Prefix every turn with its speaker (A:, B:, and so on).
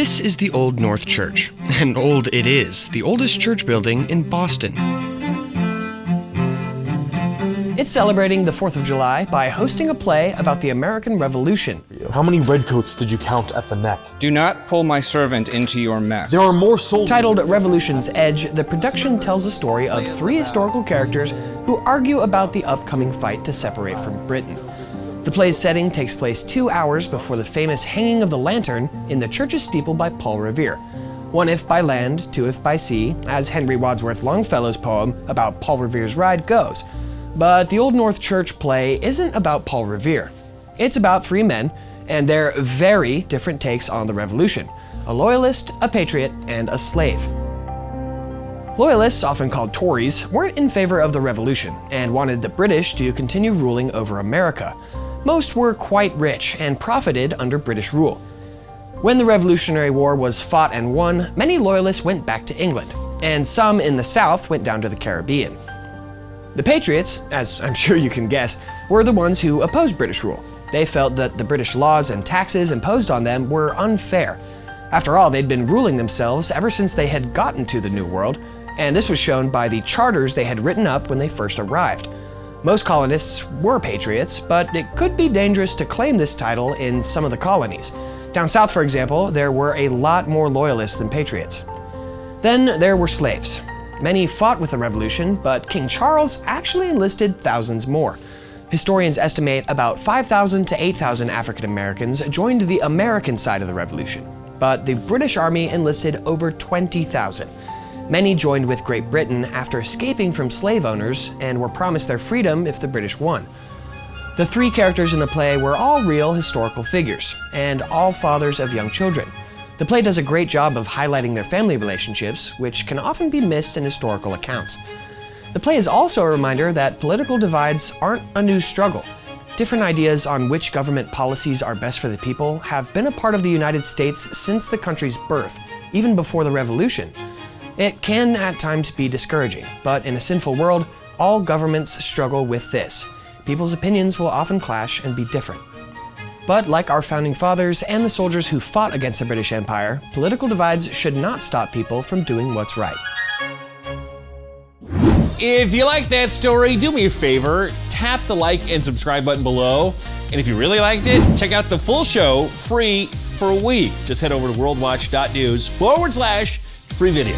A: This is the Old North Church, and old it is, the oldest church building in Boston. It's celebrating the 4th of July by hosting a play about the American Revolution.
B: How many redcoats did you count at the neck?
C: Do not pull my servant into your mess.
B: There are more soldiers.
A: Titled Revolution's Edge, the production tells the story of 3 historical characters who argue about the upcoming fight to separate from Britain. The play's setting takes place 2 hours before the famous hanging of the lantern in the church's steeple by Paul Revere. 1 if by land, 2 if by sea, as Henry Wadsworth Longfellow's poem about Paul Revere's ride goes. But the Old North Church play isn't about Paul Revere. It's about 3 men and their very different takes on the Revolution: a loyalist, a patriot, and a slave. Loyalists, often called Tories, weren't in favor of the Revolution and wanted the British to continue ruling over America. Most were quite rich and profited under British rule. When the Revolutionary War was fought and won, many Loyalists went back to England, and some in the South went down to the Caribbean. The Patriots, as I'm sure you can guess, were the ones who opposed British rule. They felt that the British laws and taxes imposed on them were unfair. After all, they'd been ruling themselves ever since they had gotten to the New World, and this was shown by the charters they had written up when they first arrived. Most colonists were patriots, but it could be dangerous to claim this title in some of the colonies. Down south, for example, there were a lot more loyalists than patriots. Then there were slaves. Many fought with the Revolution, but King Charles actually enlisted thousands more. Historians estimate about 5,000 to 8,000 African Americans joined the American side of the Revolution, but the British Army enlisted over 20,000. Many joined with Great Britain after escaping from slave owners and were promised their freedom if the British won. The 3 characters in the play were all real historical figures, and all fathers of young children. The play does a great job of highlighting their family relationships, which can often be missed in historical accounts. The play is also a reminder that political divides aren't a new struggle. Different ideas on which government policies are best for the people have been a part of the United States since the country's birth, even before the Revolution. It can at times be discouraging, but in a sinful world, all governments struggle with this. People's opinions will often clash and be different. But like our founding fathers and the soldiers who fought against the British Empire, political divides should not stop people from doing what's right.
D: If you like that story, do me a favor, tap the like and subscribe button below. And if you really liked it, check out the full show free for a week. Just head over to worldwatch.news/free video.